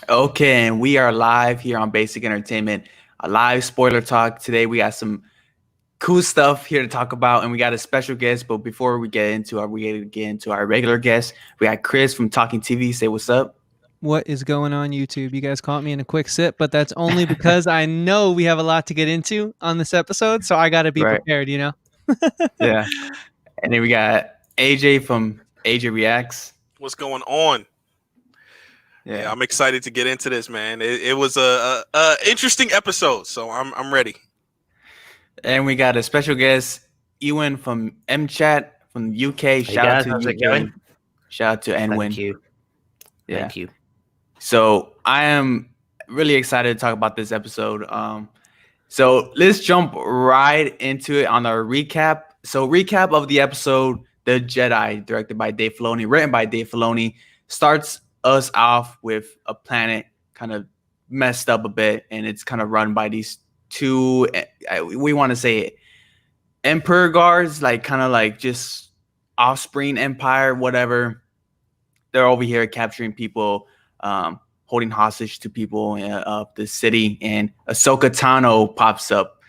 Okay, and we are live here on Basic Entertainment, a live spoiler talk. Today we got some cool stuff here to talk about, and we got a special guest. But before we get into our regular guest. We got Chris from Talking TV. Say what's up. What is going on YouTube? You guys caught me in a quick sip, but that's only because I know we have a lot to get into on this episode, so I got to be Right. prepared. Yeah. And then we got AJ from AJ Reacts. What's going on? Yeah, I'm excited to get into this, man. It was a interesting episode, so I'm ready. And we got a special guest, Ewan from MChat from the UK. Shout out to how's it UK. going? Shout out to Enwin. Thank you. Yeah. Thank you. So I am really excited to talk about this episode. So let's jump right into it on our recap. So recap of the episode, The Jedi, directed by Dave Filoni, written by Dave Filoni, starts us off with a planet kind of messed up a bit, and it's kind of run by these two, we want to say emperor guards, like kind of like just offspring empire, whatever. They're over here capturing people, holding hostage to people of the city, and Ahsoka Tano pops up.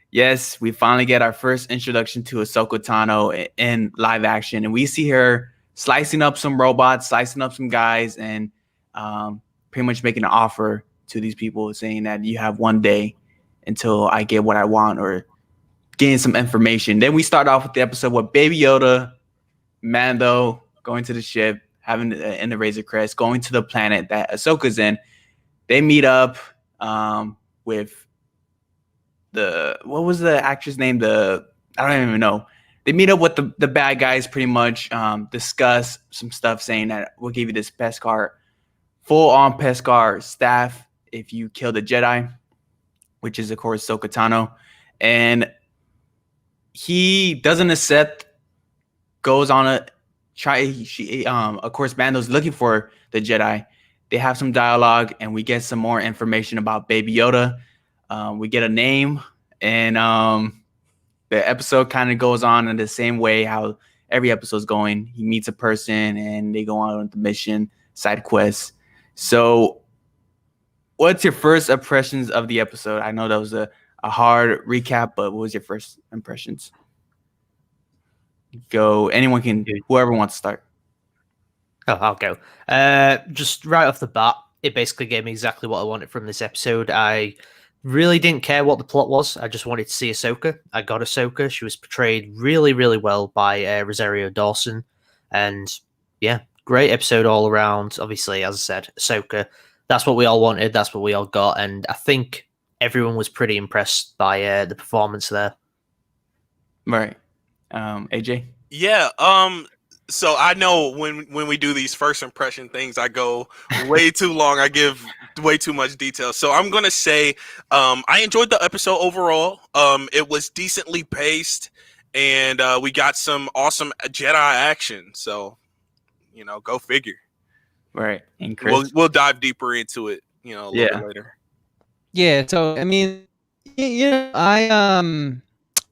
Yes, we finally get our first introduction to Ahsoka Tano in live action, and we see her slicing up some robots, slicing up some guys, and pretty much making an offer to these people, saying that you have one day until I get what I want, or getting some information. Then we start off with the episode with Baby Yoda, Mando going to the ship, having in the Razor Crest, going to the planet that Ahsoka's in. They meet up with what was the actress name? I don't even know. They meet up with the bad guys, pretty much discuss some stuff, saying that we'll give you this Beskar, full-on Beskar staff if you kill the Jedi, which is, of course, Ahsoka Tano. And he doesn't accept, goes on a try. Of course, Mando's looking for the Jedi. They have some dialogue, and we get some more information about Baby Yoda. We get a name, and the episode kind of goes on in the same way how every episode's going. He meets a person, and they go on the mission, side quests. So what's your first impressions of the episode? I know that was a hard recap, but what was your first impressions? Go. Anyone can, whoever wants to start. Oh, I'll go. Just right off the bat, it basically gave me exactly what I wanted from this episode. I really didn't care what the plot was. I just wanted to see Ahsoka. I got Ahsoka. She was portrayed really, really well by Rosario Dawson. And yeah, great episode all around. Obviously, as I said, Ahsoka. That's what we all wanted. That's what we all got. And I think everyone was pretty impressed by the performance there. Right. AJ? Yeah. So I know when we do these first impression things, I go way too long. I give way too much detail. So I'm gonna say I enjoyed the episode overall. It was decently paced, and we got some awesome Jedi action. So go figure. Right. And Chris? We'll dive deeper into it. A little bit later. Yeah. So I mean,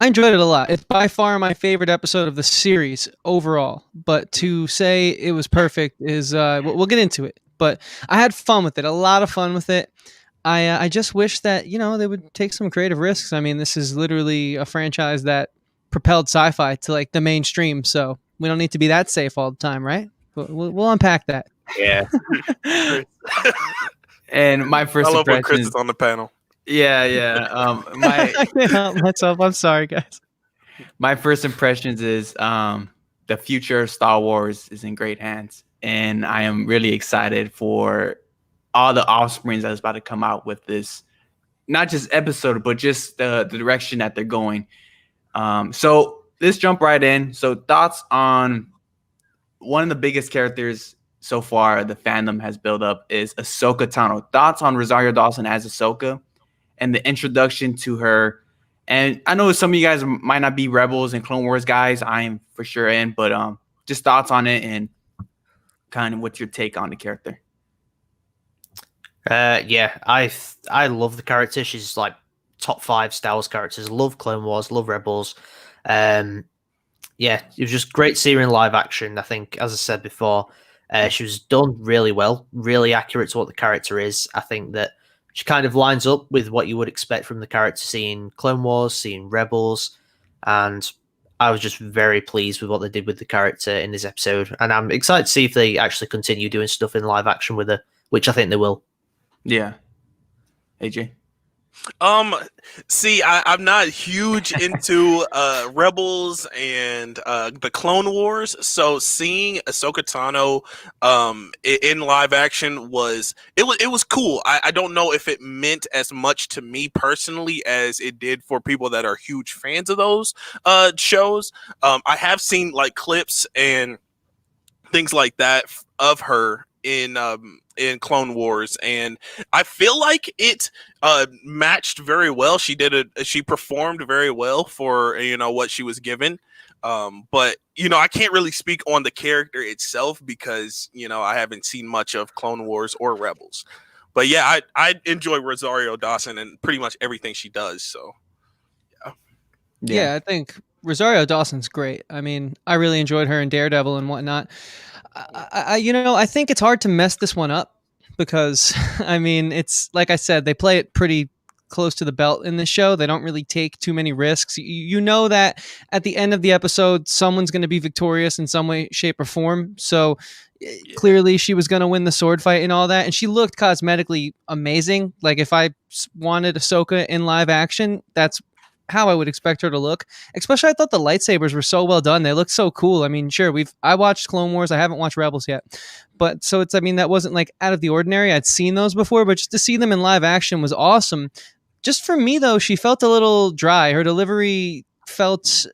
I enjoyed it a lot. It's by far my favorite episode of the series overall. But to say it was perfect is we'll get into it. But I had fun with it, a lot of fun with it. I just wish that they would take some creative risks. I mean, this is literally a franchise that propelled sci-fi to like the mainstream, so we don't need to be that safe all the time, right? We'll unpack that. Yeah. And my first I love when impression Chris is on the panel. Yeah. I can't help myself. I'm sorry, guys. My first impressions is the future of Star Wars is in great hands, and I am really excited for all the offsprings that's about to come out with this, not just episode, but just the direction that they're going. So let's jump right in. So thoughts on one of the biggest characters so far the fandom has built up is Ahsoka Tano. Thoughts on Rosario Dawson as Ahsoka and the introduction to her. And I know some of you guys might not be Rebels and Clone Wars guys. I am for sure in, but just thoughts on it and kind of what's your take on the character. Yeah, I love the character. She's like top 5 Star Wars characters. Love Clone Wars, love Rebels. Yeah, it was just great seeing her in live action. I think, as I said before, She was done really well, really accurate to what the character is. I think that she kind of lines up with what you would expect from the character, seeing Clone Wars, seeing Rebels, and I was just very pleased with what they did with the character in this episode. And I'm excited to see if they actually continue doing stuff in live action with her, which I think they will. Yeah. AJ? See, I'm not huge into Rebels and the Clone Wars, so seeing Ahsoka Tano in live action was cool. I don't know if it meant as much to me personally as it did for people that are huge fans of those shows. I have seen like clips and things like that of her in Clone Wars, and I feel like it matched very well. She performed very well for what she was given. But I can't really speak on the character itself because I haven't seen much of Clone Wars or Rebels. But yeah, I enjoy Rosario Dawson and pretty much everything she does. So yeah, I think Rosario Dawson's great. I mean, I really enjoyed her in Daredevil and whatnot. I think it's hard to mess this one up because, I mean, it's like I said, they play it pretty close to the belt in this show. They don't really take too many risks. You know that at the end of the episode, someone's going to be victorious in some way, shape, or form. So clearly she was going to win the sword fight and all that. And she looked cosmetically amazing. Like if I wanted Ahsoka in live action, that's how I would expect her to look. Especially I thought the lightsabers were so well done. They looked so cool. I mean, sure, I watched Clone Wars. I haven't watched Rebels yet. But so that wasn't like out of the ordinary. I'd seen those before, but just to see them in live action was awesome. Just for me though, she felt a little dry. Her delivery felt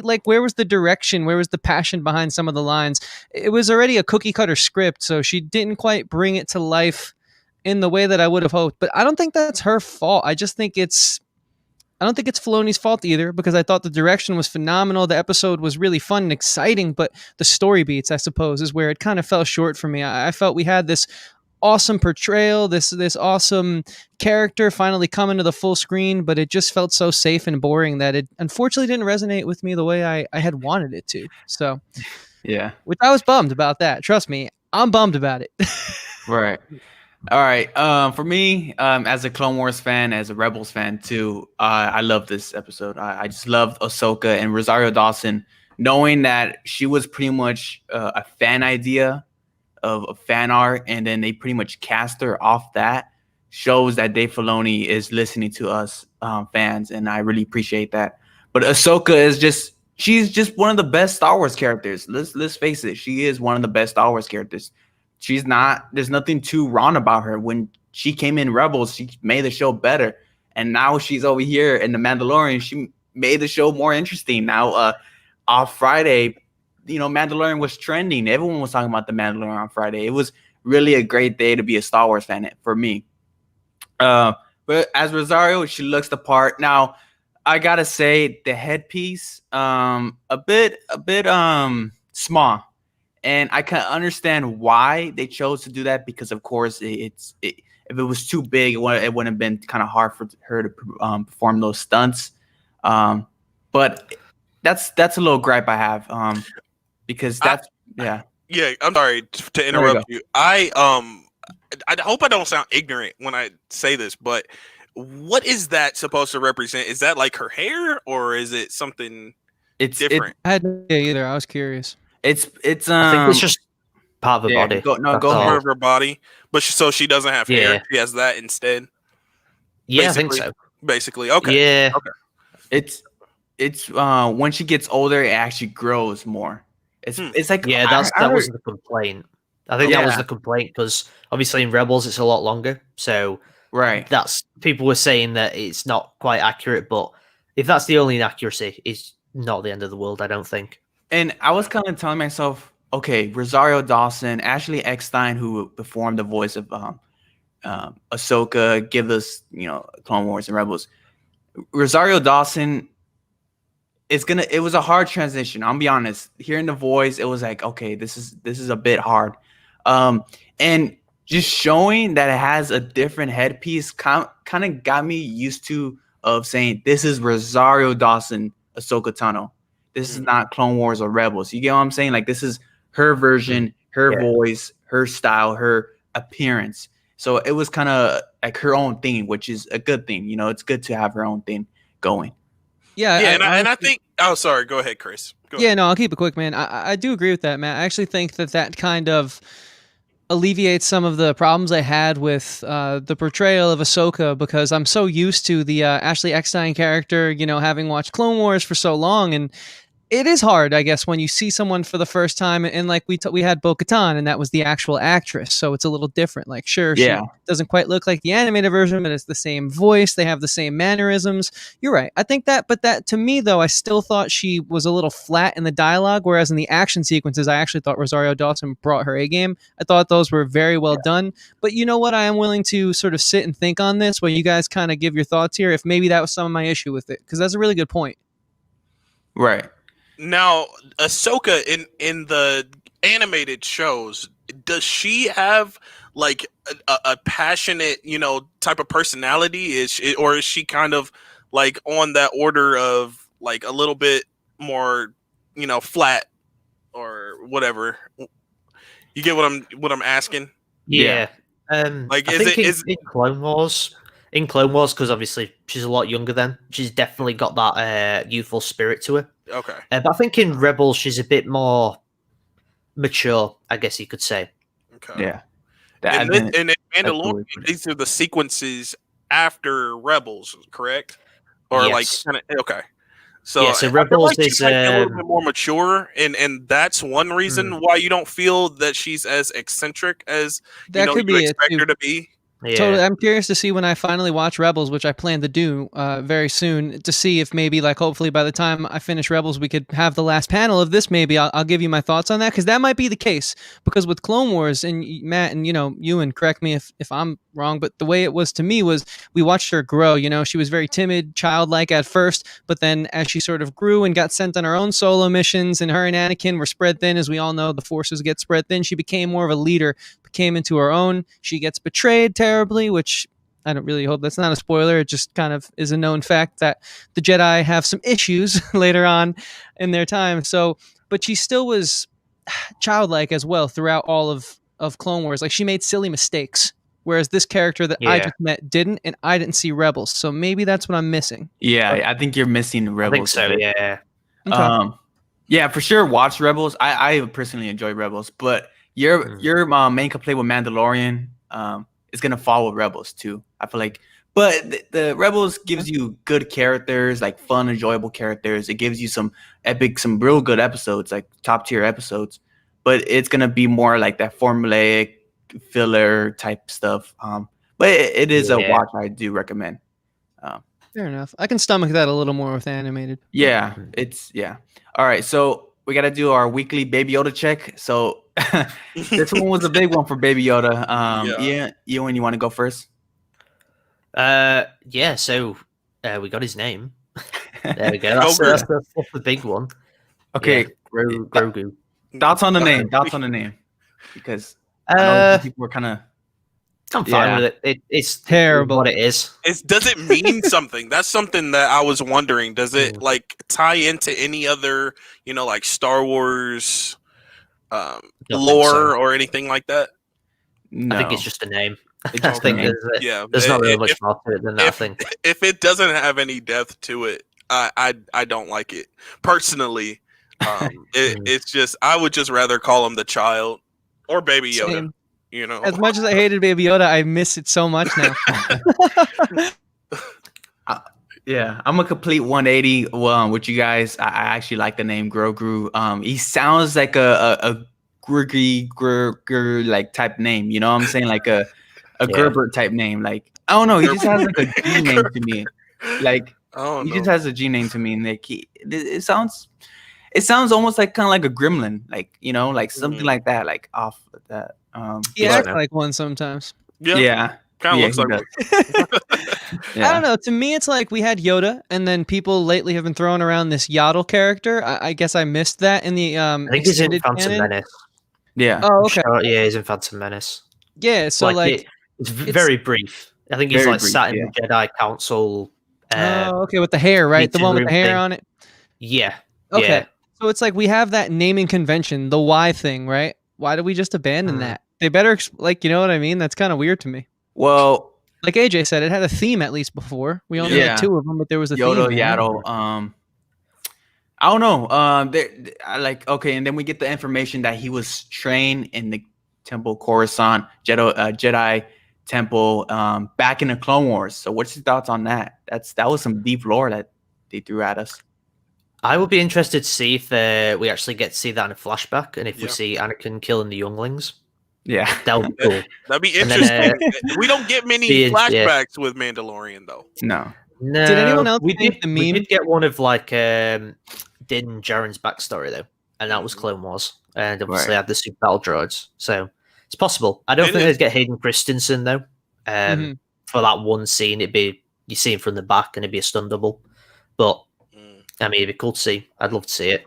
like, where was the direction? Where was the passion behind some of the lines? It was already a cookie cutter script, so she didn't quite bring it to life in the way that I would have hoped. But I don't think that's her fault. I don't think it's Filoni's fault either, because I thought the direction was phenomenal. The episode was really fun and exciting, but the story beats, I suppose, is where it kind of fell short for me. I felt we had this awesome portrayal, this awesome character finally coming to the full screen, but it just felt so safe and boring that it unfortunately didn't resonate with me the way I had wanted it to. So, yeah, which I was bummed about that. Trust me, I'm bummed about it. Right. All right. For me, as a Clone Wars fan, as a Rebels fan too, I love this episode. I just loved Ahsoka and Rosario Dawson, knowing that she was pretty much a fan idea of fan art, and then they pretty much cast her off that, shows that Dave Filoni is listening to us fans, and I really appreciate that. But Ahsoka she's just one of the best Star Wars characters. Let's face it, she is one of the best Star Wars characters. There's nothing too wrong about her. When she came in Rebels, she made the show better. And now she's over here in The Mandalorian. She made the show more interesting. Now, on Friday, Mandalorian was trending. Everyone was talking about The Mandalorian on Friday. It was really a great day to be a Star Wars fan for me. But as Rosario, she looks the part. Now, I gotta say the headpiece, a bit small. And I can understand why they chose to do that, because, of course, if it was too big, it wouldn't have been kind of hard for her to perform those stunts. But that's a little gripe I have, because yeah. I'm sorry to interrupt you. I hope I don't sound ignorant when I say this, but what is that supposed to represent? Is that like her hair, or is it something different? I had no idea either. I was curious. It's I think it's just part of her body. Go part of her body, but so she doesn't have hair. She has that instead. Yeah, basically. I think so. Basically, okay. Yeah, okay. It's when she gets older, it actually grows more. It's like that was the complaint. I think that was the complaint, because obviously in Rebels it's a lot longer. So that's people were saying that it's not quite accurate, but if that's the only inaccuracy, it's not the end of the world, I don't think. And I was kind of telling myself, okay, Rosario Dawson, Ashley Eckstein, who performed the voice of Ahsoka, give us, Clone Wars and Rebels. Rosario Dawson it was a hard transition. I'll be honest. Hearing the voice, it was like, okay, this is a bit hard. And just showing that it has a different headpiece kind of got me used to of saying, this is Rosario Dawson, Ahsoka Tano. This is not Clone Wars or Rebels. You get what I'm saying? Like, this is her version her Yeah. voice, her style, her appearance. So it was kind of like her own thing, which is a good thing. It's good to have her own thing going. Yeah, Yeah, I and I think. Oh, sorry. Go ahead, Chris. Go yeah, ahead. no, I'll keep it quick, man. I do agree with that, Matt. I actually think that kind of alleviates some of the problems I had with the portrayal of Ahsoka, because I'm so used to the Ashley Eckstein character, having watched Clone Wars for so long, and it is hard, I guess, when you see someone for the first time, and like we had Bo-Katan, and that was the actual actress, so it's a little different. Like, sure, Yeah. she doesn't quite look like the animated version, but it's the same voice. They have the same mannerisms. You're right. I think that, but that to me though, I still thought she was a little flat in the dialogue, whereas in the action sequences, I actually thought Rosario Dawson brought her A game. I thought those were very well done. But you know what? I am willing to sort of sit and think on this, while you guys kind of give your thoughts here, if maybe that was some of my issue with it, because that's a really good point. Right. Now, Ahsoka in the animated shows, does she have like a passionate, type of personality? Or is she kind of like on that order of like a little bit more, flat or whatever? You get what I'm asking? Yeah. Like, I think in Clone Wars, because obviously she's a lot younger then, she's definitely got that youthful spirit to her. Okay. But I think in Rebels, she's a bit more mature, I guess you could say. Okay. Yeah. And in totally Mandalorian, these are the sequences after Rebels, correct? Or Yes. like kind of okay. So, Yeah, so I feel Rebels like she is might be a little bit more mature, and that's one reason why you don't feel that she's as eccentric as That could you be it expect too. her to be. Yeah. Totally. I'm curious to see when I finally watch Rebels, which I plan to do very soon, to see if maybe, like, hopefully by the time I finish Rebels, we could have the last panel of this. Maybe I'll give you my thoughts on that, because that might be the case. Because with Clone Wars, and Matt, and you, and correct me if I'm wrong, but the way it was to me was we watched her grow. She was very timid, childlike at first, but then as she sort of grew and got sent on her own solo missions, and her and Anakin were spread thin, as we all know, the forces get spread thin. She became more of a leader, came into her own. She gets betrayed terribly, which I don't really hope that's not a spoiler. It just kind of is a known fact that the Jedi have some issues later on in their time. So, but she still was childlike as well throughout all of Clone Wars. Like, she made silly mistakes, whereas this character that I Yeah. just met didn't, and I didn't see Rebels. So maybe that's what I'm missing. Yeah, I think you're missing I Rebels. think so, yeah. Okay. Yeah, for sure. Watch Rebels. I personally enjoy Rebels, but your main complaint with Mandalorian is gonna fall with Rebels too. I feel like, but the Rebels gives you good characters, like fun, enjoyable characters. It gives you some real good episodes, like top tier episodes. But it's gonna be more like that formulaic filler type stuff. But it is a watch I do recommend. Fair enough. I can stomach that a little more with animated. Yeah, All right, so we gotta do our weekly Baby Yoda check. So this one was a big one for Baby Yoda. Yeah. Ewan, you want to go first? Yeah, so we got his name. There we go. That's the big one. Okay, Yeah, Grogu. Thoughts on the name? Because I know people were kind of. I'm fine with it. It's terrible. What it is. Does it mean something? That's something that I was wondering. Does it like tie into any other, like Star Wars lore or anything like that? No. I think it's just a name. It's just a name. There's not really much more to it than that. I think if it doesn't have any depth to it, I don't like it personally. It's just I would just rather call him the child or Baby Yoda. Same. As much as I hated Baby Yoda, I miss it so much now. Yeah, I'm a complete 180 with you guys. I actually like the name Grogu. He sounds like a Griggy like type name. You know what I'm saying? Like a Gerbert type name. Like, I don't know. He just has like a G name to me. Like, he just has a G name to me, and like it sounds almost like kind of like a gremlin, like like something like that, like off of that. He acts like one sometimes. Yeah. Kind of looks like one. I don't know. To me, it's like we had Yoda, and then people lately have been throwing around this Yaddle character. I guess I missed that in the I think he's in Phantom Menace. Yeah. Oh, okay. Sure, yeah, he's in Phantom Menace. Yeah, so it's very brief. I think he's like brief, sat in the Jedi Council. Okay, with the hair, right? The one with the hair on it. Yeah. Okay. Yeah. So it's like we have that naming convention, the Y thing, right? why do we just abandon that? They better like, you know what I mean? That's kind of weird to me. Well, Like AJ said, it had a theme at least before. We only Yeah. had 2 of them, but there was a Yoda, theme. Man. Yaddle. I don't know. I like okay, and then we get the information that he was trained in the Temple Coruscant Jedi Temple back in the Clone Wars. So, what's your thoughts on that? That was some deep lore that they threw at us. I would be interested to see if we actually get to see that in a flashback, and if we see Anakin killing the younglings. Yeah, that would be cool. That'd be And interesting. then, We don't get many flashbacks with Mandalorian though. No. Did anyone else we think did, the we meme? did get one of like Din Djarin's backstory though, and that was Clone Wars, and obviously had the super battle droids, so it's possible. I don't think they'd get Hayden Christensen though. For that one scene, it'd be you see him from the back, and it'd be a stun double. But I mean, it'd be cool to see. I'd love to see it.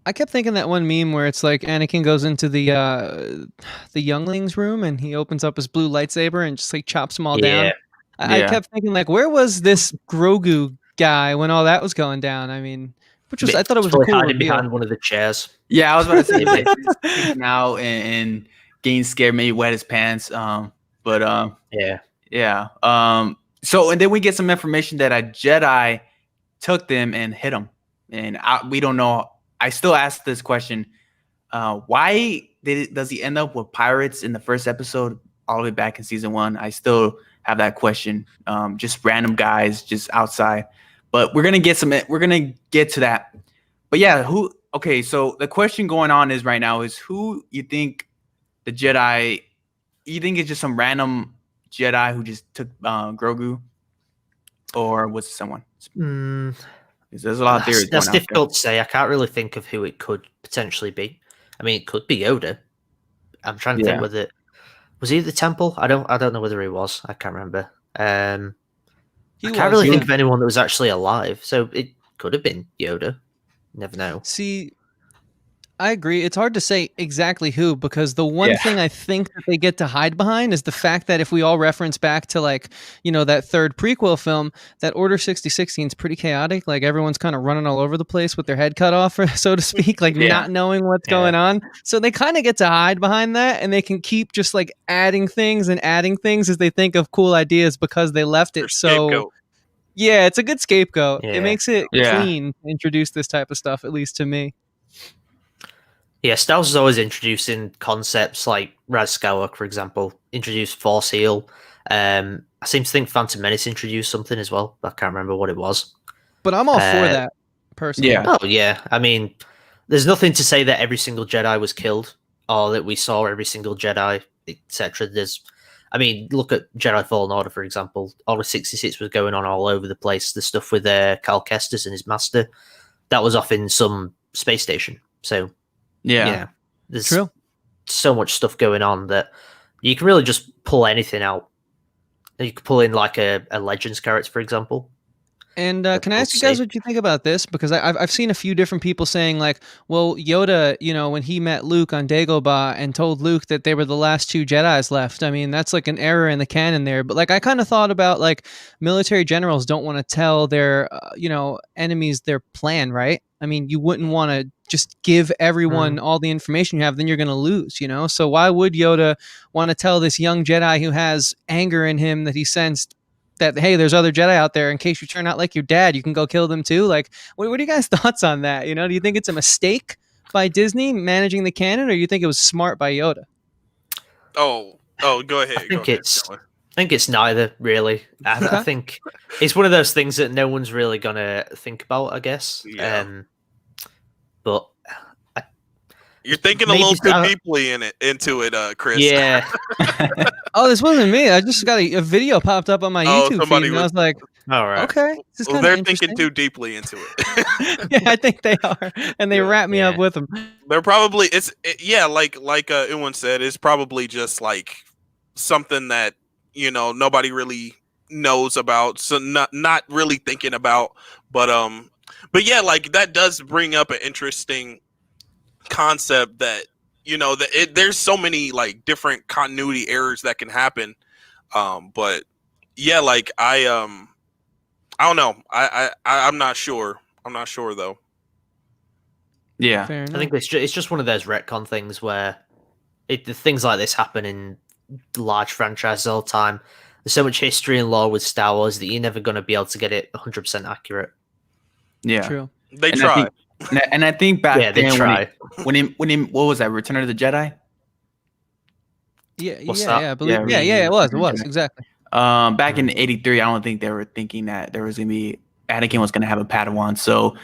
I kept thinking that one meme where it's like Anakin goes into the younglings room and he opens up his blue lightsaber and just like chops them all down. I kept thinking like, where was this Grogu guy when all that was going down? I mean, I thought it was a cool hiding reveal. behind one of the chairs. Yeah, I was about to say like, he's now and getting scared, maybe wet his pants. Yeah. So and then we get some information that a Jedi took them and hit them, and we don't know. I still ask this question: why does he end up with pirates in the first episode, all the way back in season 1? I still have that question. Just random guys, just outside. But we're gonna get to that. But yeah, who? Okay, so the question going on is right now is who you think the Jedi? You think it's just some random Jedi who just took Grogu, or was it someone? There's a lot of theories. That's difficult to say. I can't really think of who it could potentially be. I mean, it could be Yoda. I'm trying to think whether was he at the temple. I don't know whether he was. I can't remember. I can't really think of anyone that was actually alive. So it could have been Yoda. Never know. See, I agree. It's hard to say exactly who, because the one thing I think that they get to hide behind is the fact that if we all reference back to like, that third prequel film, that Order 6016 is pretty chaotic. Like everyone's kind of running all over the place with their head cut off, so to speak, like not knowing what's going on. So they kind of get to hide behind that, and they can keep just like adding things as they think of cool ideas because they left it so. Yeah, it's a good scapegoat. It makes it clean to introduce this type of stuff, at least to me. Yeah, Star Wars is always introducing concepts like Raz Skywalker, for example, introduced Force Heal. I seem to think Phantom Menace introduced something as well. I can't remember what it was. But I'm all for that, personally. Yeah. Oh, yeah. I mean, there's nothing to say that every single Jedi was killed or that we saw every single Jedi, etc. Look at Jedi Fallen Order, for example. Order 66 was going on all over the place. The stuff with Cal Kestis and his master, that was off in some space station. So... Yeah, there's so much stuff going on that you can really just pull anything out. You could pull in like a Legends character, for example. And can I ask you guys what you think about this? Because I've seen a few different people saying like, well, Yoda, when he met Luke on Dagobah and told Luke that they were the last 2 Jedis left. I mean, that's like an error in the canon there. But like, I kind of thought about like military generals don't want to tell their, enemies their plan, right? I mean, you wouldn't want to just give everyone all the information you have, then you're going to lose, So why would Yoda want to tell this young Jedi who has anger in him that he sensed that, hey, there's other Jedi out there. In case you turn out like your dad, you can go kill them too. Like, what are you guys' thoughts on that? Do you think it's a mistake by Disney managing the canon, or do you think it was smart by Yoda? Oh, go ahead. I think it's neither, really. I think it's one of those things that no one's really gonna think about, I guess. Yeah. But you're thinking a little too deeply into it, Chris. Yeah. Oh, this wasn't me. I just got a video popped up on my YouTube feed, and I was like, all right. Okay. Well, they're thinking too deeply into it. Yeah, I think they are, and they wrap me up with them. They're probably like Ewan said, it's probably just like something that nobody really knows about, so not really thinking about, but yeah, like that does bring up an interesting concept that there's so many like different continuity errors that can happen, but yeah, like I don't know, I'm not sure though. Yeah, Fair enough. I think it's just one of those retcon things where The things like this happen in large franchises all the time. There's so much history and lore with Star Wars that you're never going to be able to get it 100% accurate. Yeah, True. They and try. I think back Yeah, they then try. when what was that? Return of the Jedi. Yeah, What's yeah, that? yeah. I believe. Yeah, Yeah, it was. It Return of was the Jedi. exactly. Back in '83, I don't think they were thinking that there was gonna be Anakin was gonna have a Padawan. So,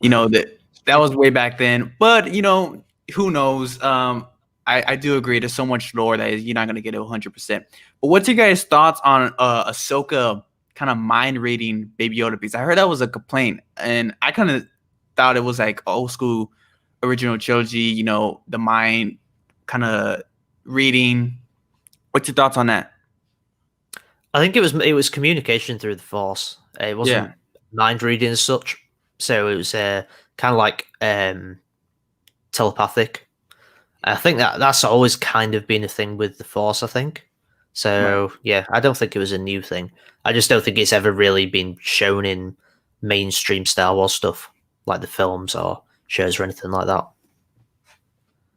that was way back then. But who knows? I do agree. There's so much lore that you're not gonna get it 100%. But what's your guys' thoughts on Ahsoka kind of mind reading Baby Yoda? Because I heard that was a complaint, and I kind of thought it was like old school original trilogy. The mind kind of reading. What's your thoughts on that? I think it was communication through the Force. It wasn't mind reading as such. So it was kind of like telepathic. I think that's always kind of been a thing with the Force, I think. So, yeah, I don't think it was a new thing. I just don't think it's ever really been shown in mainstream Star Wars stuff, like the films or shows or anything like that.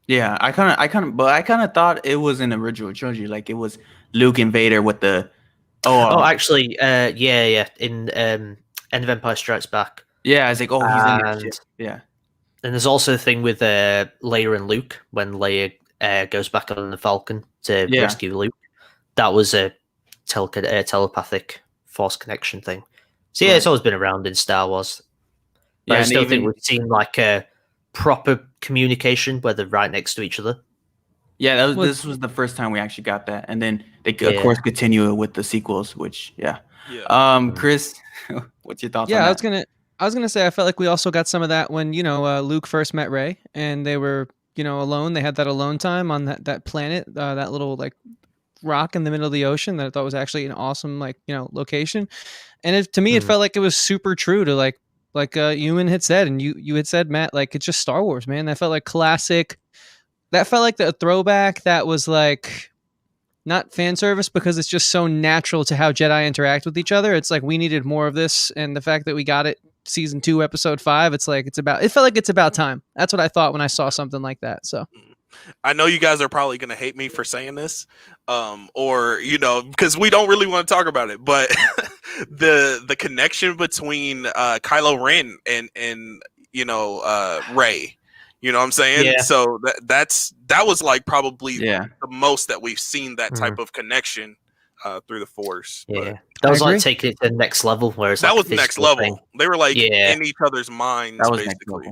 Yeah, I kind of thought it was an original trilogy, like it was Luke and Vader with the. Actually, yeah. In End of Empire Strikes Back. Yeah, it's like, he's in that shit. Yeah. And there's also a thing with Leia and Luke when Leia goes back on the Falcon to rescue Luke. That was a telepathic Force connection thing. So yeah, It's always been around in Star Wars. But I just don't think we've seen like a proper communication where they're right next to each other. Yeah, this was the first time we actually got that, and then they of course continue it with the sequels, which Chris, what's your thoughts on that? I was gonna say I felt like we also got some of that when Luke first met Rey and they were alone. They had that alone time on that planet, that little like rock in the middle of the ocean that I thought was actually an awesome location. And to me, it felt like it was super true to like Ewan had said, and you had said, Matt, like it's just Star Wars, man. That felt like classic. That felt like the throwback that was like not fan service because it's just so natural to how Jedi interact with each other. It's like we needed more of this, and the fact that we got it season 2, episode 5, it felt like it's about time. That's what I thought when I saw something like that. So I know you guys are probably going to hate me for saying this, or because we don't really want to talk about it, but the connection between Kylo Ren and Rey. You know what I'm saying? Yeah. So that was like probably the most that we've seen that type of connection through the Force. Yeah, but that was like taking it to the next level. Whereas that like was next level. Thing. They were like in each other's minds, that was basically.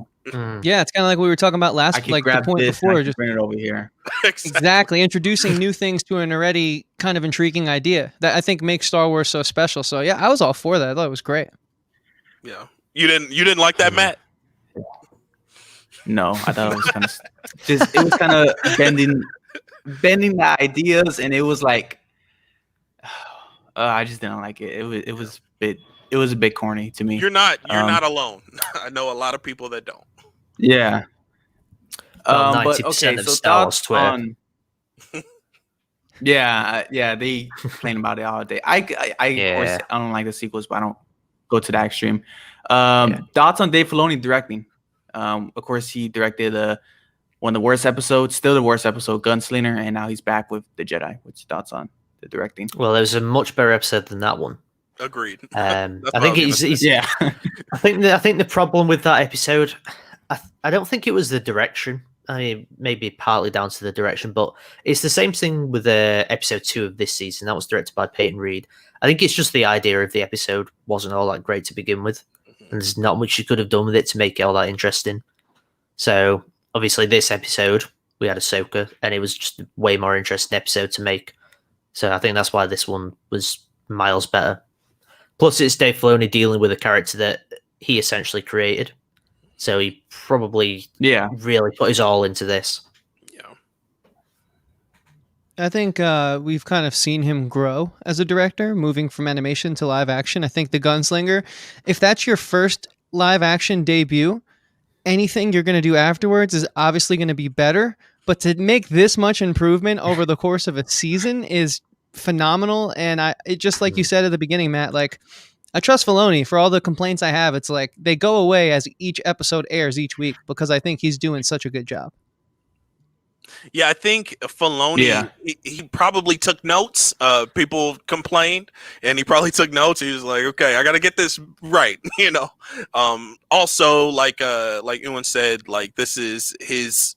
Yeah, it's kind of like we were talking about last, like the point before. Just bring it over here. Exactly, introducing new things to an already kind of intriguing idea that I think makes Star Wars so special. So yeah, I was all for that. I thought it was great. Yeah, you didn't like that, Matt? No, I thought it was kind of it was kind of bending the ideas, and it was like I just didn't like it. It was a bit corny to me. You're not alone. I know a lot of people that don't. Yeah. Well, 90% but okay, of so Star Wars thoughts Twitter. on. Yeah, they complain about it all day. Of course I don't like the sequels, but I don't go to that extreme. Thoughts on Dave Filoni directing? Of course, he directed one of the worst episodes, still the worst episode, Gunslinger, and now he's back with the Jedi. What's your thoughts on the directing? Well, there was a much better episode than that one. Agreed. I think he's yeah. I think the problem with that episode, I don't think it was the direction. I mean, maybe partly down to the direction, but it's the same thing with episode 2 of this season. That was directed by Peyton Reed. I think it's just the idea of the episode wasn't all that great to begin with. And there's not much you could have done with it to make it all that interesting. So, obviously, this episode, we had Ahsoka, and it was just a way more interesting episode to make. So, I think that's why this one was miles better. Plus, it's Dave Filoni dealing with a character that he essentially created. So, he probably really put his all into this. Yeah. I think we've kind of seen him grow as a director, moving from animation to live action. I think The Gunslinger, if that's your first live action debut, anything you're going to do afterwards is obviously going to be better. But to make this much improvement over the course of a season is phenomenal. And it just like you said at the beginning, Matt, like I trust Filoni for all the complaints I have. It's like they go away as each episode airs each week because I think he's doing such a good job. Yeah, I think Filoni, Yeah. he probably took notes. People complained, and he probably took notes. He was like, "Okay, I got to get this right," you know. Also, like Ewan said, like this is his,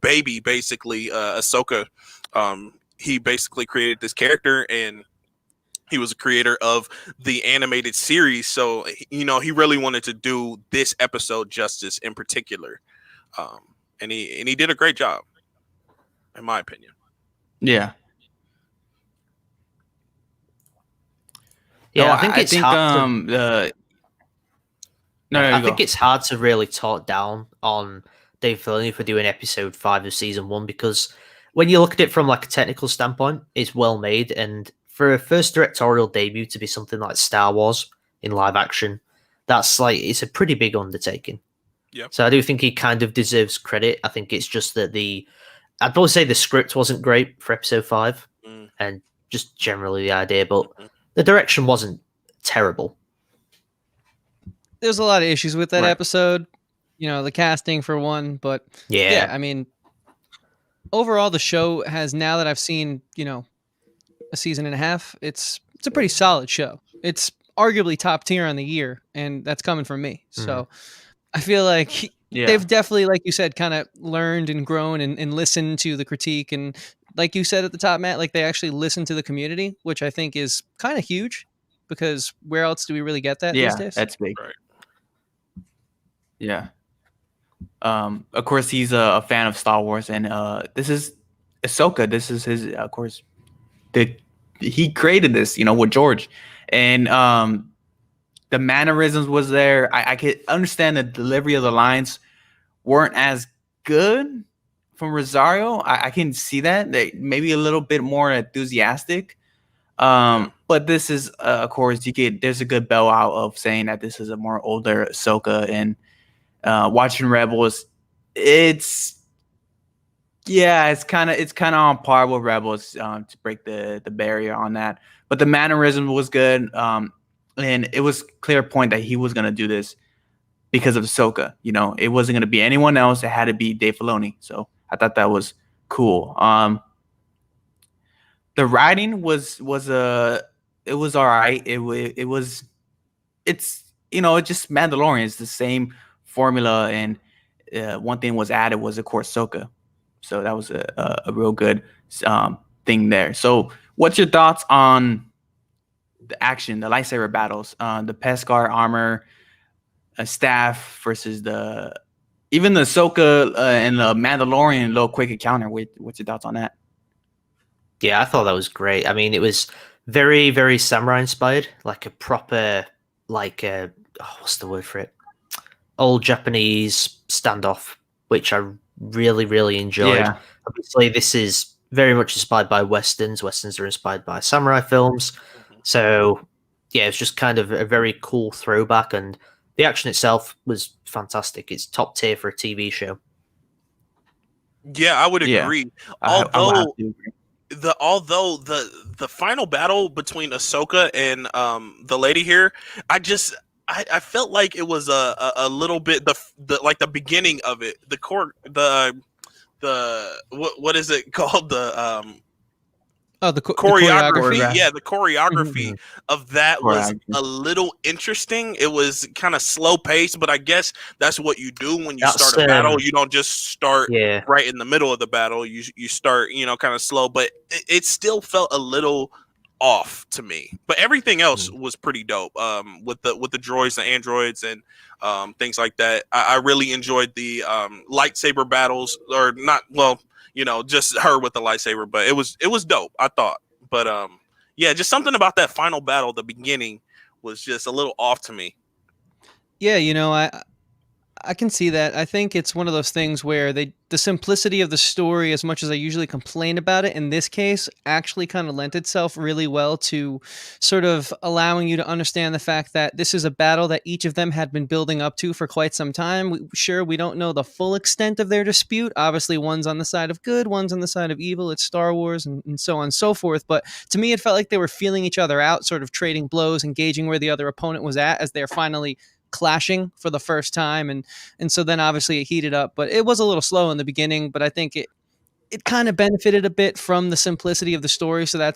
baby basically. Ahsoka, he basically created this character, and he was a creator of the animated series. So he really wanted to do this episode justice in particular, and he did a great job, in my opinion. Yeah. Yeah, No, I think it's hard to. the no, I you think go. it's hard to really talk down on Dave Filoni for doing episode 5 of season 1, because when you look at it from like a technical standpoint, it's well made, and for a first directorial debut to be something like Star Wars in live action, that's like it's a pretty big undertaking. Yeah. So I do think he kind of deserves credit. I think it's just that I'd probably say the script wasn't great for episode 5, and just generally the idea, but the direction wasn't terrible. There's a lot of issues with that Right. episode. The casting for one, but Yeah. I mean, overall the show has, now that I've seen, a season and a half, it's a pretty solid show. It's arguably top tier on the year, and that's coming from me. So I feel like Yeah. they've definitely, like you said, kind of learned and grown and listened to the critique. And like you said at the top, Matt, like they actually listen to the community, which I think is kind of huge, because where else do we really get that these Yeah, days? that's big. Right. Yeah. Of course, he's a fan of Star Wars, and this is Ahsoka. This is his, of course. He created this, with George, and the mannerisms was there. I could understand the delivery of the lines weren't as good from Rosario. I can see that. They maybe a little bit more enthusiastic. But this is, of course, there's a good bell out of saying that this is a more older Ahsoka, and watching Rebels, it's kind of on par with Rebels, to break the barrier on that. But the mannerism was good, and it was clear point that he was gonna do this because of Ahsoka. It wasn't gonna be anyone else. It had to be Dave Filoni. So I thought that was cool. The writing was it was all right. It's just Mandalorian. It's the same formula, and one thing was added was, of course, Ahsoka. So that was a real good thing there. So what's your thoughts on the action, the lightsaber battles, the Beskar armor, staff versus even the Ahsoka and the Mandalorian little quick encounter? What's your thoughts on that? Yeah, I thought that was great. I mean, it was very, very samurai inspired, like a proper, what's the word for it? Old Japanese standoff, which I really, really enjoyed. Yeah. Obviously, this is very much inspired by Westerns. Westerns are inspired by samurai films. So, yeah, it's just kind of a very cool throwback, and the action itself was fantastic. It's top tier for a TV show. Yeah, I would agree. Although the final battle between Ahsoka and the lady here, I felt like it was a little bit the beginning of it, what is it called, the choreography. Yeah, the choreography of that was Choreography. a little interesting. It was kind of slow paced, but I guess that's what you do when you That's, start a battle. You don't just start Yeah. right in the middle of the battle. You start, kind of slow, but it still felt a little off to me. But everything else was pretty dope. With the droids, the androids, and things like that. I really enjoyed the lightsaber battles, or not. Well, just her with the lightsaber, but it was dope, I thought. But yeah, just something about that final battle, the beginning, was just a little off to me. Yeah, I can see that. I think it's one of those things where the simplicity of the story, as much as I usually complain about it, in this case actually kind of lent itself really well to sort of allowing you to understand the fact that this is a battle that each of them had been building up to for quite some time. We don't know the full extent of their dispute. Obviously, one's on the side of good, one's on the side of evil. It's Star Wars and so on and so forth. But to me, it felt like they were feeling each other out, sort of trading blows, engaging where the other opponent was at as they're finally clashing for the first time, and so then obviously it heated up, but it was a little slow in the beginning. But I think it kind of benefited a bit from the simplicity of the story. So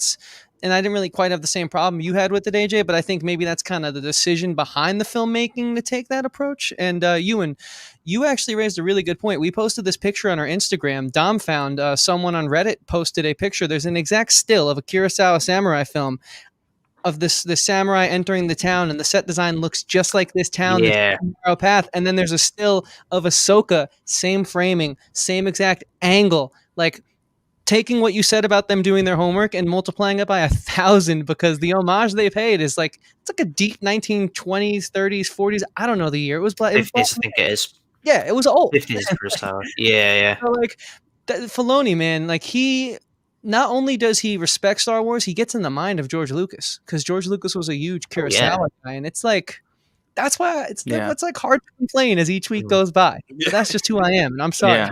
and I didn't really quite have the same problem you had with it, AJ, but I think maybe that's kind of the decision behind the filmmaking to take that approach. And Ewan, you actually raised a really good point. We posted this picture on our Instagram. Dom found someone on Reddit posted a picture. There's an exact still of a Kurosawa samurai film of this samurai entering the town, and the set design looks just like this town, this narrow path. And then there's a still of Ahsoka, same framing, same exact angle, like taking what you said about them doing their homework and multiplying it by 1,000, because the homage they paid is like, it's like a deep 1920s, 30s, 40s. I don't know the year. It was 50s, I think it is. Yeah, it was old. 50s Kurosawa. Yeah. So like Filoni, man, like he not only does he respect Star Wars, he gets in the mind of George Lucas, because George Lucas was a huge Kurosawa guy, and it's like that's why it's like hard to complain as each week goes by. But that's just who I am, and I'm sorry.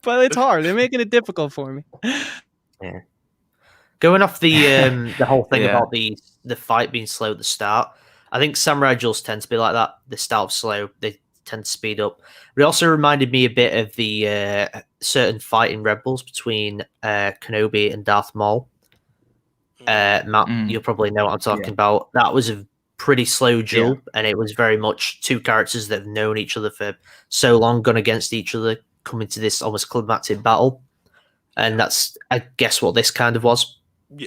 But it's hard. They're making it difficult for me. Yeah. Going off the whole thing about the fight being slow at the start, I think samurai duels tend to be like that. They start off slow, they tend to speed up. But it also reminded me a bit of the certain fight in Rebels between Kenobi and Darth Maul. Matt, you'll probably know what I'm talking about. That was a pretty slow duel, and it was very much two characters that have known each other for so long, gone against each other, coming to this almost climactic battle. And that's, I guess, what this kind of was. Yeah.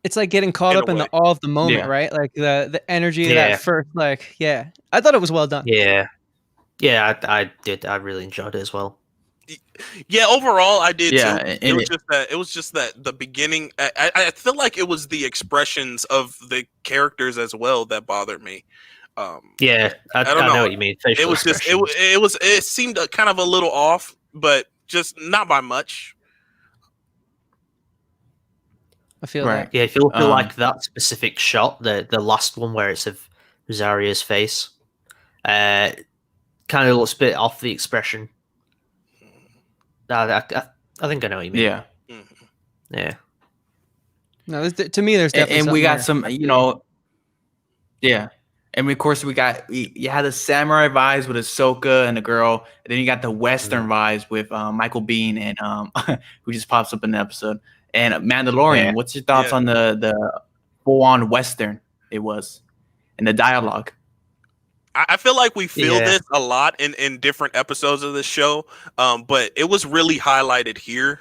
It's like getting caught up in the awe of the moment, right? Like the energy of that first, like, I thought it was well done. Yeah, I did. I really enjoyed it as well. Yeah, overall, I did too. It was just that the beginning. I feel like it was the expressions of the characters as well that bothered me. I know what you mean. It was just it seemed kind of a little off, but just not by much. I feel that. Yeah, I feel like that specific shot, the last one where it's of Rosario's face, kind of looks a bit off the expression. I think I know what you mean. Yeah. Yeah. No, to me, there's definitely and we got there. some, and of course we had the samurai vibes with Ahsoka and the girl, and then you got the Western vibes with Michael Biehn and who just pops up in the episode, and Mandalorian. Yeah. What's your thoughts on the full-on Western it was, and the dialogue? I feel like we feel this a lot in different episodes of this show, but it was really highlighted here,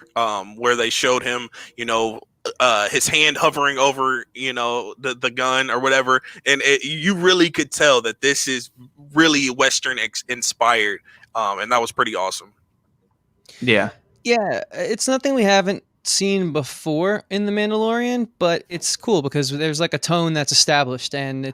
where they showed him, his hand hovering over, the gun or whatever, and you really could tell that this is really Western inspired, and that was pretty awesome. Yeah, it's nothing we haven't seen before in The Mandalorian, but it's cool because there's like a tone that's established, and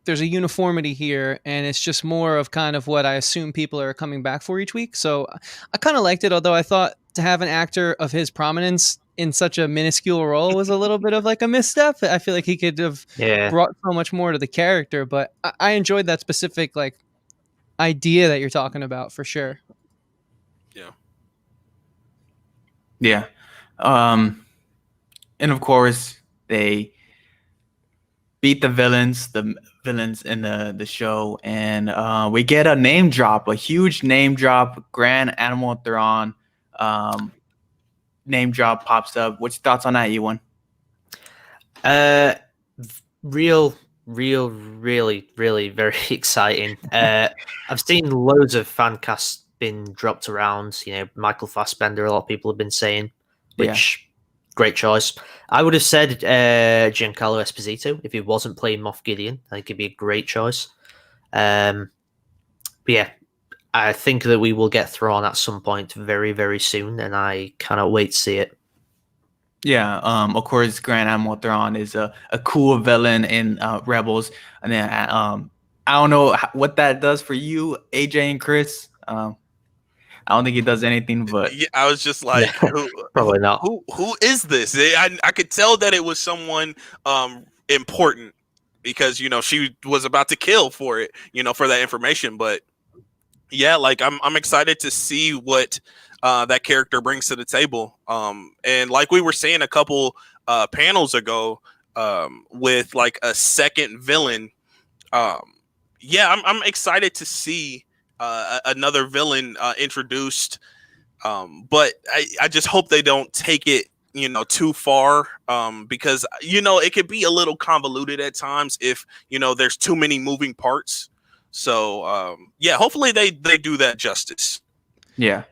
there's a uniformity here, and it's just more of kind of what I assume people are coming back for each week. So I kind of liked it, although I thought to have an actor of his prominence in such a minuscule role was a little bit of like a misstep. I feel like he could have brought so much more to the character, but I enjoyed that specific like idea that you're talking about for sure. Yeah. And of course they beat the villains in the show, and we get a name drop, a huge name drop. Grand Animal Thrawn name drop pops up. What's your thoughts on that, Ewan? Really, really very exciting. I've seen loads of fan casts been dropped around. Michael Fassbender, a lot of people have been saying, which great choice. I would have said Giancarlo Esposito if he wasn't playing Moff Gideon. I think it'd be a great choice. But yeah, I think that we will get Thrawn at some point very, very soon, and I cannot wait to see it. Yeah, of course, Grand Admiral Thrawn is a cool villain in Rebels, and then I don't know what that does for you, AJ and Chris. I don't think it does anything, but I was just like, probably not. Who is this? I could tell that it was someone important because she was about to kill for it, for that information. But yeah, like I'm excited to see what that character brings to the table. And like we were saying a couple panels ago, with like a second villain. I'm excited to see another villain introduced But I just hope they don't take it, too far, because it could be a little convoluted at times if there's too many moving parts. So yeah, hopefully they do that justice. Yeah.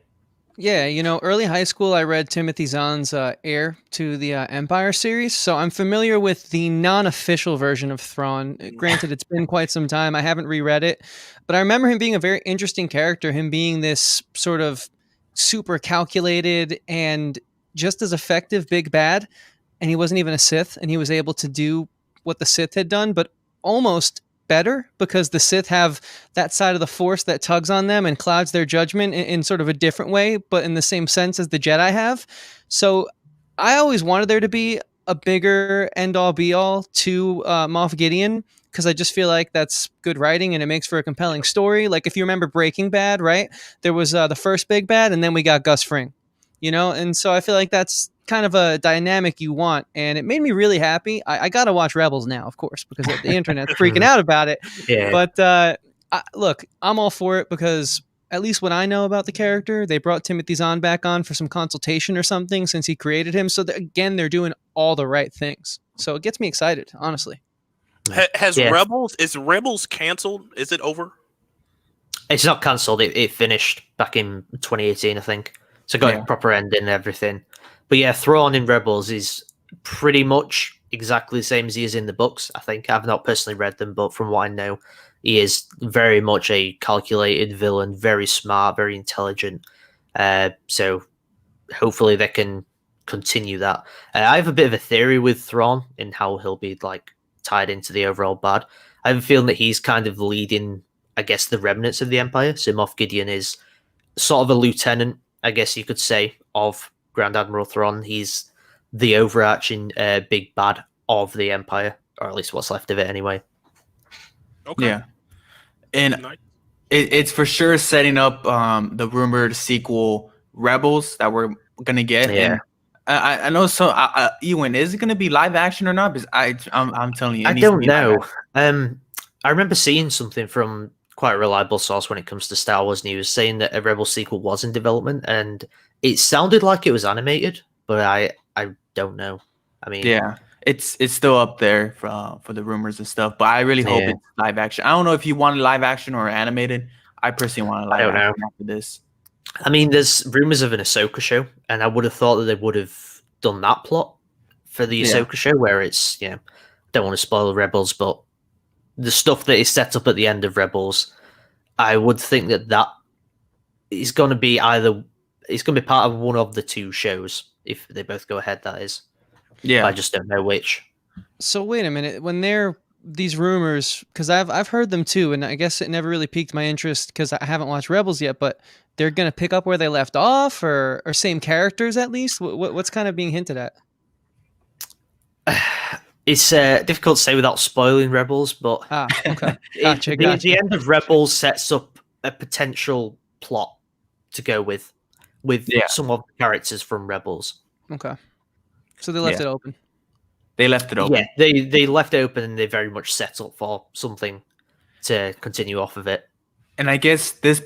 Yeah, early high school, I read Timothy Zahn's Heir to the Empire series, so I'm familiar with the non-official version of Thrawn. Granted, it's been quite some time. I haven't reread it, but I remember him being a very interesting character, him being this sort of super calculated and just as effective big bad, and he wasn't even a Sith, and he was able to do what the Sith had done, but almost better because the Sith have that side of the Force that tugs on them and clouds their judgment in sort of a different way, but in the same sense as the Jedi have. So I always wanted there to be a bigger end-all be-all to Moff Gideon because I just feel like that's good writing and it makes for a compelling story. Like if you remember Breaking Bad, right? There was the first big bad and then we got Gus Fring, And so I feel like that's kind of a dynamic you want, and it made me really happy. I gotta watch Rebels now, of course, because the internet's freaking out about it. Yeah. But look, I'm all for it because at least what I know about the character, they brought Timothy Zahn back on for some consultation or something since he created him. So again, they're doing all the right things. So it gets me excited, honestly. Has is Rebels canceled? Is it over? It's not cancelled. It finished back in 2018, I think. So got a proper ending and everything. But yeah, Thrawn in Rebels is pretty much exactly the same as he is in the books, I think. I've not personally read them, but from what I know, he is very much a calculated villain, very smart, very intelligent. So hopefully they can continue that. I have a bit of a theory with Thrawn in how he'll be like tied into the overall bad. I have a feeling that he's kind of leading, I guess, the remnants of the Empire. So Moff Gideon is sort of a lieutenant, I guess you could say, of Grand Admiral Thrawn. He's the overarching big bad of the Empire, or at least what's left of it anyway. Okay. Yeah. And it's for sure setting up the rumored sequel Rebels that we're going to get. Yeah. And I know, so Ewan, is it going to be live action or not? Because I'm telling you, I don't know. I remember seeing something from quite a reliable source when it comes to Star Wars news saying that a Rebel sequel was in development, and it sounded like it was animated, but I don't know. I mean, yeah, it's still up there for the rumors and stuff, but I really hope it's live action. I don't know if you want live action or animated. I personally want live action after this. I mean, there's rumors of an Ahsoka show, and I would have thought that they would have done that plot for the Ahsoka show, where it's, don't want to spoil Rebels, but the stuff that is set up at the end of Rebels, I would think that is going to be it's going to be part of one of the two shows if they both go ahead. That is, I just don't know which. So wait a minute, when these rumors, because I've heard them too, and I guess it never really piqued my interest because I haven't watched Rebels yet. But they're going to pick up where they left off, or same characters at least. What's kind of being hinted at? It's difficult to say without spoiling Rebels, but okay. Gotcha. The end of Rebels sets up a potential plot to go with some of the characters from Rebels. Okay. So they left it open. They left it open. Yeah, they left it open, and they very much set up for something to continue off of it. And I guess this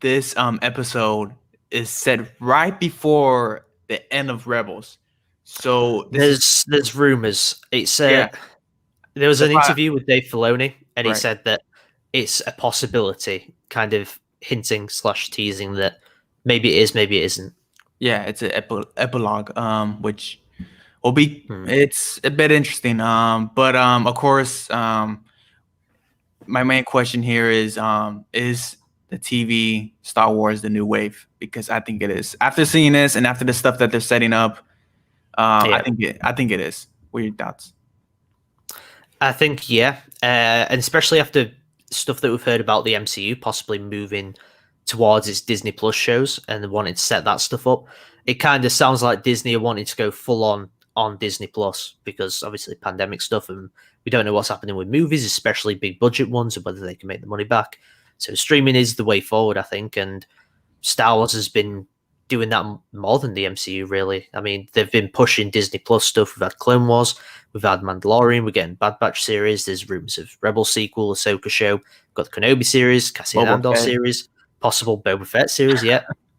episode is set right before the end of Rebels. So there's rumors. It's there was an interview with Dave Filoni, and he said that it's a possibility, kind of hinting / teasing that maybe it is, maybe it isn't. Yeah, it's an epilogue, which will be it's a bit interesting. But of course, my main question here is the TV Star Wars the new wave? Because I think it is. After seeing this and after the stuff that they're setting up, I think it is. What are your thoughts? I think and especially after stuff that we've heard about the MCU possibly moving towards its Disney Plus shows and wanting to set that stuff up, it kind of sounds like Disney are wanting to go full on Disney Plus because obviously pandemic stuff, and we don't know what's happening with movies, especially big budget ones, and whether they can make the money back. So streaming is the way forward, I think, and Star Wars has been doing that more than the MCU, really. I mean, they've been pushing Disney Plus stuff. We've had Clone Wars, we've had Mandalorian, we're getting Bad Batch series, there's rumors of Rebel sequel, Ahsoka show, got the Kenobi series, Cassian Andor series, possible Boba Fett series,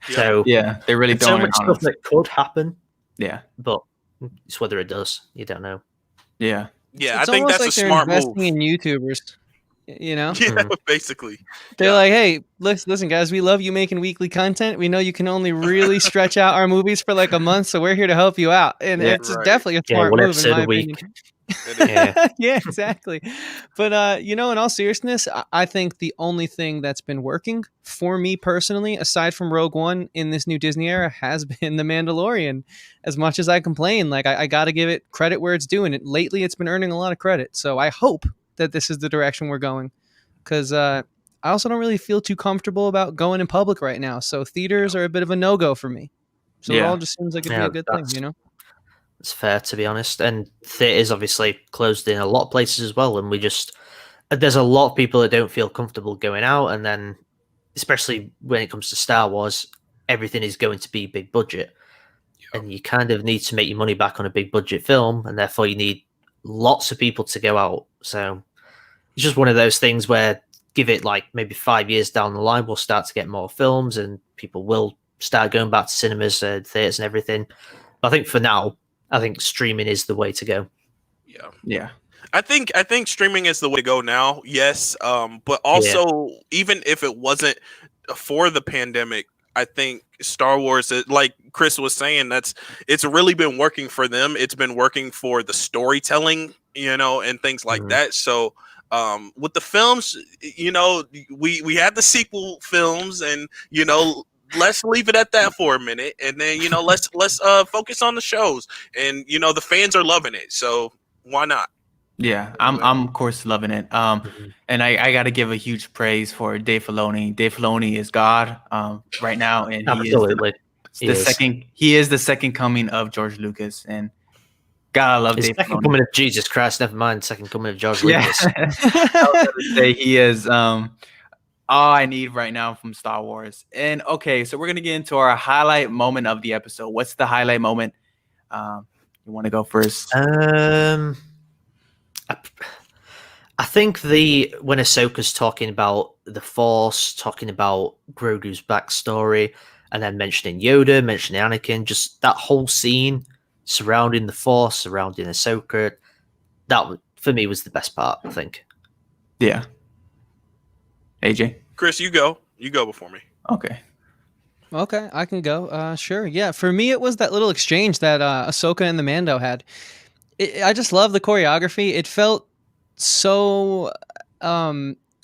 So Yeah, they really there's so throwing much it on stuff us. that could happen, Yeah, but it's whether it does. You don't know. yeah, Yeah, I It's think almost that's a like they're smart move. investing in YouTubers. You know, Yeah, basically. they're Yeah. like, "Hey, listen, guys, we love you making weekly content. We know you can only really stretch out our movies for like a month, so we're here to help you out." And Yeah. it's Right. definitely a Yeah, smart one move, in episode my a opinion. week. It is. Yeah. Yeah, exactly. But in all seriousness, I think the only thing that's been working for me personally, aside from Rogue One in this new Disney era, has been The Mandalorian. As much as I complain, like I got to give it credit where it's due, and lately it's been earning a lot of credit. So I hope that this is the direction we're going, because I also don't really feel too comfortable about going in public right now. So theaters are a bit of a no go for me. So it Yeah. all just seems like it'd be Yeah, a good thing, you know. It's fair, to be honest. And theaters obviously closed in a lot of places as well. And there's a lot of people that don't feel comfortable going out. And then, especially when it comes to Star Wars, everything is going to be big budget. And you kind of need to make your money back on a big budget film. And therefore, you need lots of people to go out. So it's just one of those things where give it like maybe 5 years down the line, we'll start to get more films and people will start going back to cinemas and theaters and everything. But I think for now, I think streaming is the way to go. Yeah. yeah, I think streaming is the way to go now. Yes, but also even if it wasn't for the pandemic, I think Star Wars, like Chris was saying, it's really been working for them. It's been working for the storytelling, and things like that. So with the films, we had the sequel films, and let's leave it at that for a minute, and then let's focus on the shows, and the fans are loving it, so why not? yeah. I'm of course loving it. And I got to give a huge praise for Dave Filoni. Dave Filoni is God right now, and Absolutely. he is the second coming of George Lucas, and God, I love His Dave second Filoni. coming of Jesus Christ, never mind, second coming of George Yeah. Lucas. I was gonna say he is all I need right now from Star Wars. And okay, so we're gonna get into our highlight moment of the episode. What's the highlight moment? You want to go first? I think when Ahsoka's talking about the Force, talking about Grogu's backstory, and then mentioning Yoda, mentioning Anakin, just that whole scene surrounding the Force, surrounding Ahsoka, for me was the best part, I think. Yeah. AJ? Chris, you go before me. Okay. Okay, I can go. Sure. Yeah, for me, it was that little exchange that Ahsoka and the Mando had. I just love the choreography. It felt so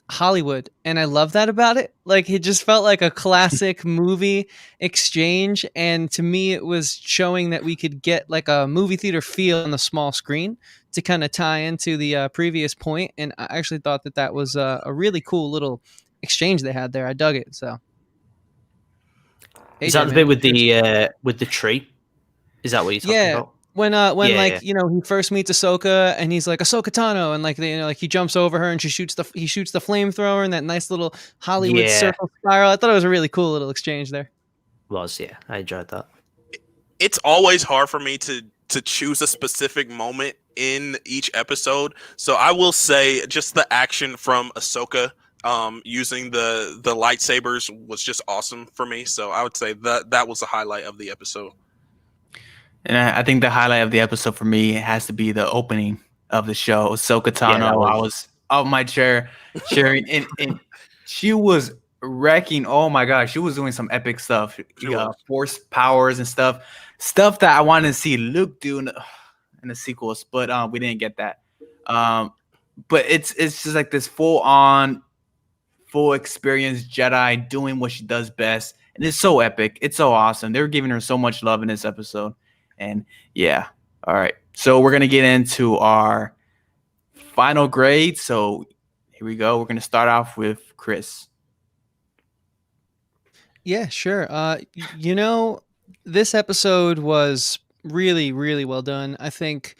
Hollywood, and I love that about it. Like, it just felt like a classic movie exchange, and to me, it was showing that we could get like a movie theater feel on the small screen to kind of tie into the previous point. And I actually thought that was a really cool little exchange they had there. I dug it. So. Is AJ, that the bit with the tree? Is that what you're talking about? When Yeah. he first meets Ahsoka and he's like Ahsoka Tano, and like like he jumps over her and he shoots the flamethrower and that nice little Hollywood circle spiral. I thought it was a really cool little exchange there. I enjoyed that. It's always hard for me to choose a specific moment in each episode, so I will say just the action from Ahsoka using the lightsabers was just awesome for me. So I would say that was the highlight of the episode. And I think the highlight of the episode for me has to be the opening of the show. Ahsoka Tano, I was out my chair cheering, and she was wrecking. Oh my gosh, she was doing some epic stuff. Force powers and stuff that I wanted to see Luke do in the sequels, but we didn't get that. But it's just like this full experience Jedi doing what she does best, and it's so epic. It's so awesome. They were giving her so much love in this episode. And yeah, all right. So we're gonna get into our final grade. So here we go. We're gonna start off with Chris. Yeah, sure. This episode was really, really well done. I think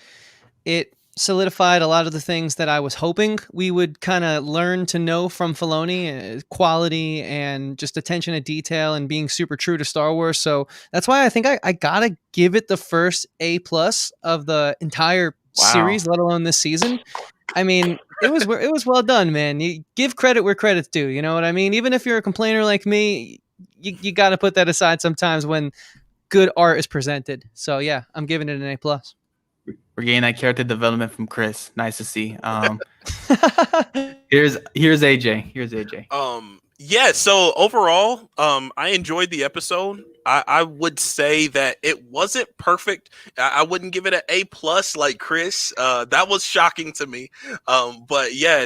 it solidified a lot of the things that I was hoping we would kind of learn to know from Filoni, quality and just attention to detail and being super true to Star Wars. So that's why I think I gotta give it the first A+ of the entire series, let alone this season. I mean, it was well done, man. You give credit where credit's due. You know what I mean? Even if you're a complainer like me, you got to put that aside sometimes when good art is presented. So yeah, I'm giving it an A+. We're getting that character development from Chris. Nice to see. Here's AJ. Here's AJ. Yeah, so overall, I enjoyed the episode. I would say that it wasn't perfect. I wouldn't give it an A+ like Chris. That was shocking to me. But yeah,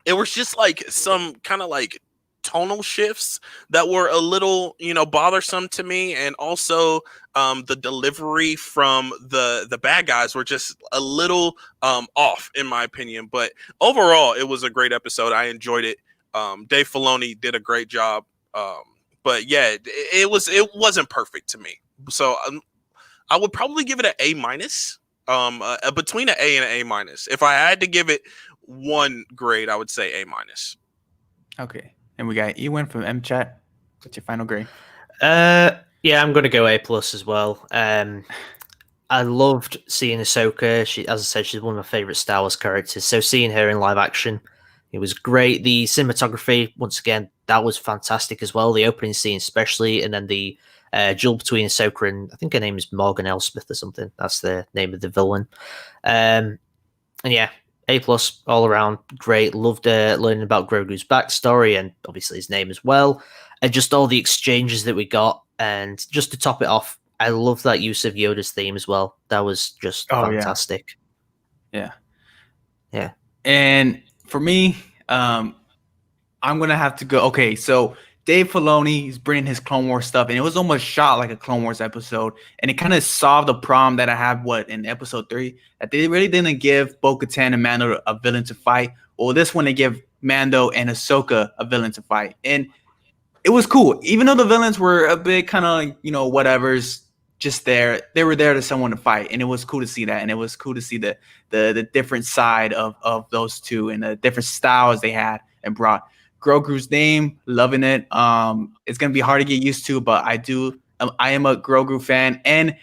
it was just like some kind of like tonal shifts that were a little, bothersome to me, and also the delivery from the bad guys were just a little off in my opinion. But overall, it was a great episode. I enjoyed it. Dave Filoni did a great job. But yeah, it wasn't perfect to me. So I would probably give it an A-. Between an A and an A-. If I had to give it one grade, I would say A-. Okay. And we got Ewan from MChat. What's your final grade? Yeah, I'm gonna go A+ as well. I loved seeing Ahsoka. She, as I said, she's one of my favorite Star Wars characters. So seeing her in live action, it was great. The cinematography, once again, that was fantastic as well. The opening scene, especially, and then the duel between Ahsoka and I think her name is Morgan Elsmith or something. That's the name of the villain. And yeah, A+ all around. Great. Loved learning about Grogu's backstory and obviously his name as well. And just all the exchanges that we got. And just to top it off, I love that use of Yoda's theme as well. That was just fantastic. Yeah. Yeah. And for me, I'm going to have to go. Okay, so Dave Filoni is bringing his Clone Wars stuff, and it was almost shot like a Clone Wars episode. And it kind of solved the problem that I had, in episode 3, that they really didn't give Bo-Katan and Mando a villain to fight. Well, this one, they give Mando and Ahsoka a villain to fight. And it was cool. Even though the villains were a bit kind of, whatever's just there, they were there to someone to fight. And it was cool to see that. And it was cool to see the different side of those two and the different styles they had and brought. Grogu's name, loving it. It's gonna be hard to get used to, but I am a Grogu fan, and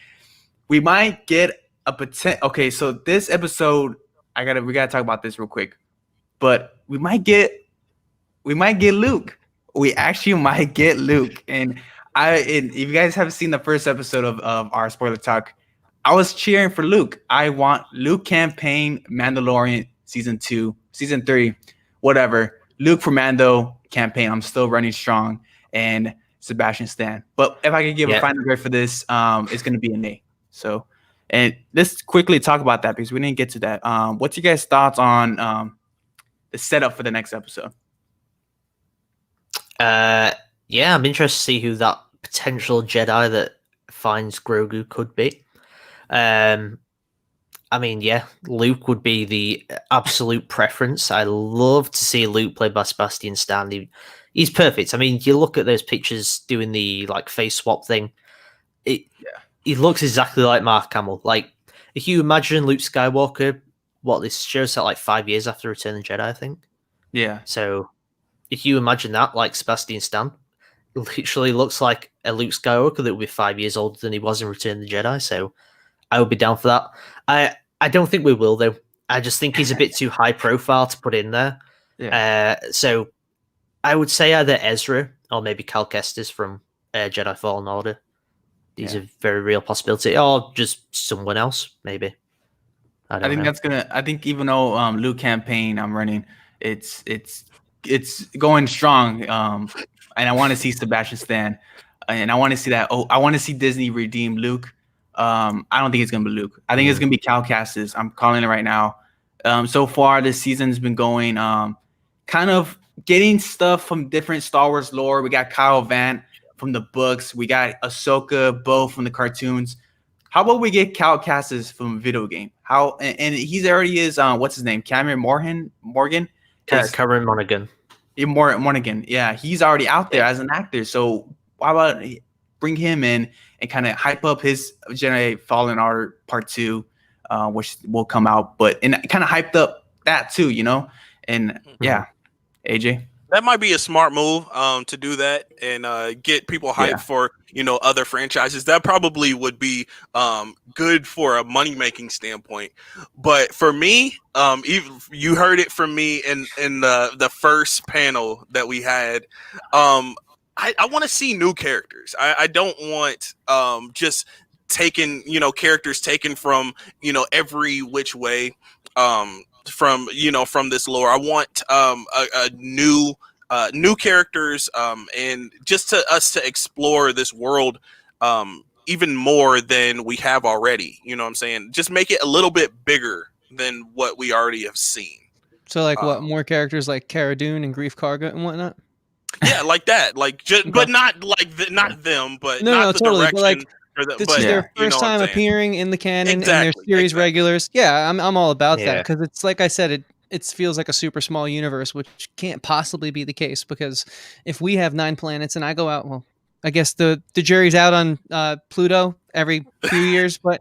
we might get a potential. Okay, so this episode, we gotta talk about this real quick, but we might get Luke. We actually might get Luke, and if you guys haven't seen the first episode of our spoiler talk, I was cheering for Luke. I want Luke campaign, Mandalorian season 2, season 3, whatever. Luke for Mando campaign. I'm still running strong, and Sebastian Stan. But if I could give a final grade for this, it's going to be an A. So, and let's quickly talk about that because we didn't get to that. What's your guys' thoughts on the setup for the next episode? Yeah, I'm interested to see who that potential Jedi that finds Grogu could be. I mean, yeah, Luke would be the absolute preference. I love to see Luke played by Sebastian Stan. He's perfect. I mean, you look at those pictures doing the face swap thing. He looks exactly like Mark Hamill. Like, if you imagine Luke Skywalker, this show's set 5 years after Return of the Jedi, I think. Yeah. So, if you imagine that, Sebastian Stan, literally looks like a Luke Skywalker that would be 5 years older than he was in Return of the Jedi. So, I would be down for that. I don't think we will, though. I just think he's a bit too high profile to put in there. Yeah. So I would say either Ezra or maybe Cal Kestis from Jedi Fallen Order. These are very real possibility, or just someone else, maybe. I think even though Luke campaign I'm running, it's going strong. And I want to see Sebastian Stan, and I want to see that. I want to see Disney redeem Luke. I don't think it's gonna be Luke. I think it's gonna be Cal Kestis. I'm calling it right now. So far this season's been going kind of getting stuff from different Star Wars lore. We got Kyle Van from the books. We got Ahsoka, Bo from the cartoons. How about we get Cal Kestis from a video game? And he's already is what's his name? Cameron Morgan. Cameron Monaghan. Monaghan. Yeah, he's already out there as an actor. So how about bring him in and kind of hype up his Jedi Fallen Order Part 2, which will come out, and kind of hyped up that too, And yeah, AJ. That might be a smart move to do that and get people hyped for other franchises. That probably would be good for a money making standpoint. But for me, you heard it from me in the first panel that we had. I want to see new characters. I don't want just taken, characters taken from, every which way, from, from this lore. I want a new characters, and just to us to explore this world even more than we have already. You know what I'm saying? Just make it a little bit bigger than what we already have seen. So like what, more characters like Cara Dune and Grief Karga and whatnot? Yeah, like that, like just, Okay. but not like not them, but No, not no, the totally. But like, direction. This this is their first time appearing in the canon, and their series regulars. Yeah, I'm all about that, because it's like I said, it feels like a super small universe, which can't possibly be the case, because if we have 9 planets and I go out, well, I guess the jury's out on Pluto every few years, but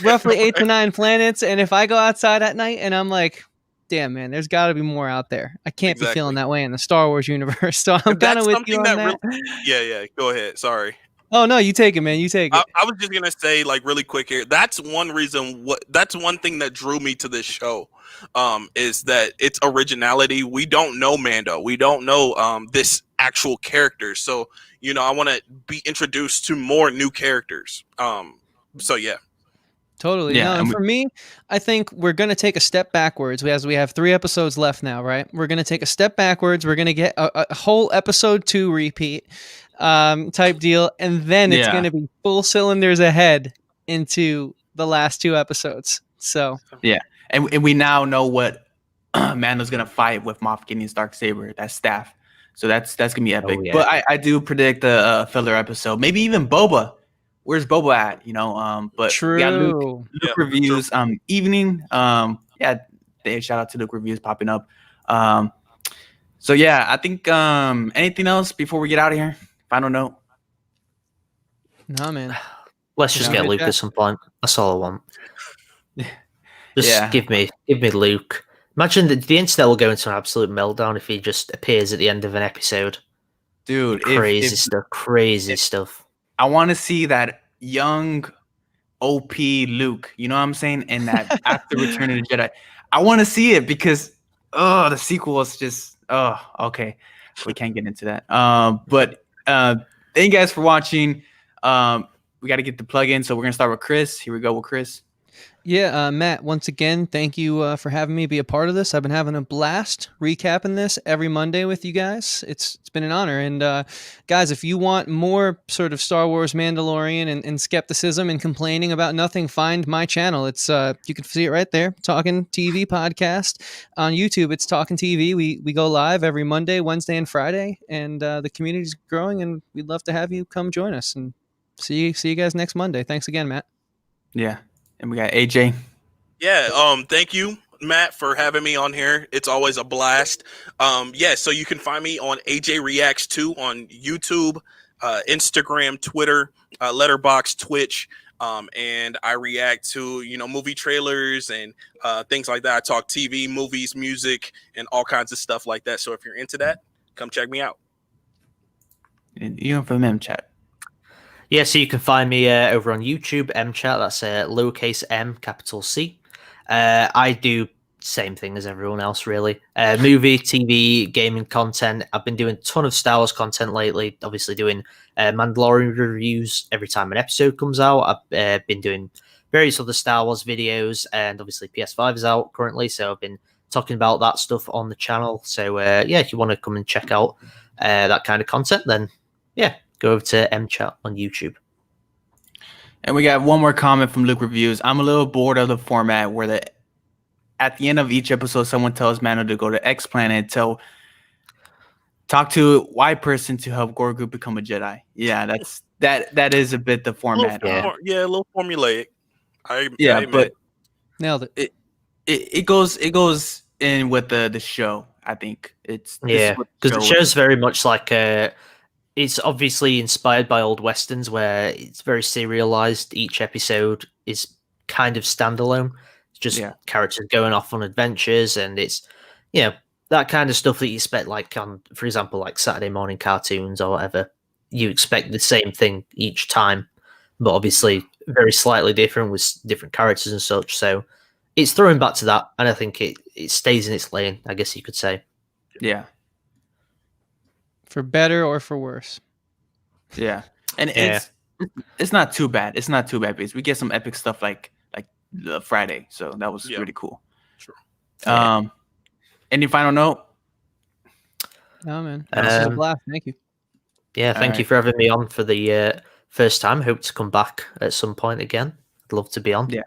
roughly 8 to 9 planets, and if I go outside at night and I'm like, damn, man, there's got to be more out there. I can't be feeling that way in the Star Wars universe. So I'm kind of with you on that. Yeah. Go ahead. Sorry. Oh no, you take it, man. You take it. I was just gonna say, like, really quick here. That's one reason. That's one thing that drew me to this show, is that its originality. We don't know Mando. We don't know this actual character. So I want to be introduced to more new characters. So yeah. Totally. Yeah, no, and for me, I think we're going to take a step backwards, as we have 3 episodes left now, right? We're going to take a step backwards. We're going to get a whole episode 2 repeat type deal, and then it's going to be full cylinders ahead into the last 2 episodes. So yeah, and we now know what Mando's going to fight with Moff Gideon's Darksaber, that staff. So that's going to be epic. Oh, yeah. But I do predict a filler episode, maybe even Boba. Where's Boba at? But true. Yeah, Luke reviews evening. Yeah, shout out to Luke reviews popping up. So yeah, I think anything else before we get out of here? Final note. No, man. Let's just get Luke at some point. That's all I want. Just give me Luke. Imagine the internet will go into an absolute meltdown if he just appears at the end of an episode. Dude, crazy stuff. I want to see that young OP Luke, you know what I'm saying? And that after Return of the Jedi. I want to see it because the sequel is just okay. We can't get into that. But thank you guys for watching. We got to get the plug in, so we're gonna start with Chris. Here we go with Chris. Yeah, Matt, once again, thank you for having me be a part of this. I've been having a blast recapping this every Monday with you guys. It's been an honor. And guys, if you want more sort of Star Wars Mandalorian and skepticism and complaining about nothing, find my channel. It's you can see it right there, Talking TV Podcast. On YouTube, it's Talking TV. We go live every Monday, Wednesday, and Friday. And the community's growing, and we'd love to have you come join us. And see you guys next Monday. Thanks again, Matt. Yeah. And we got AJ. Yeah, thank you, Matt, for having me on here. It's always a blast. So you can find me on AJ Reacts 2 on YouTube, Instagram, Twitter, Letterboxd, Twitch, and I react to movie trailers and things like that. I talk TV, movies, music, and all kinds of stuff like that. So if you're into that, come check me out. And even from MChat. Yeah, so you can find me over on YouTube, MChat. That's lowercase m, capital C. I do same thing as everyone else, really. Movie, TV, gaming content. I've been doing a ton of Star Wars content lately. Obviously, doing Mandalorian reviews every time an episode comes out. I've been doing various other Star Wars videos, and obviously PS5 is out currently, so I've been talking about that stuff on the channel. So if you want to come and check out that kind of content, then go over to MChat on YouTube. And we got one more comment from Luke Reviews. I'm a little bored of the format where at the end of each episode, someone tells Mando to go to X planet to talk to Y person to help Grogu become a Jedi. Yeah, that is a bit the format. A little formulaic. But nailed it. It goes in with the show. I think it's because the show's very much like it's obviously inspired by old westerns where it's very serialized. Each episode is kind of standalone. It's just characters going off on adventures, and it's that kind of stuff that you expect, like on, for example, like Saturday morning cartoons or whatever. You expect the same thing each time, but obviously very slightly different with different characters and such. So it's throwing back to that, and I think it stays in its lane, I guess you could say. Yeah. For better or for worse. Yeah, and Yeah. it's not too bad. It's not too bad because we get some epic stuff like the Friday, so that was Yeah. really cool. True. Yeah. Any final note? Oh man, this was a blast. Thank you. Yeah, thank you Alright. for having me on for the first time. Hope to come back at some point again. I'd love to be on. Yeah.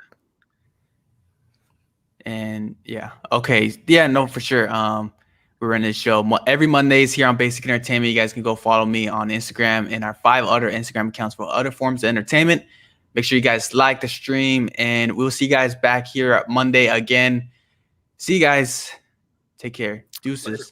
And yeah, okay, yeah, no, for sure. We're running this show every Mondays here on Basic Entertainment. You guys can go follow me on Instagram and our 5 other Instagram accounts for other forms of entertainment. Make sure you guys like the stream, and we'll see you guys back here at Monday again. See you guys. Take care. Deuces.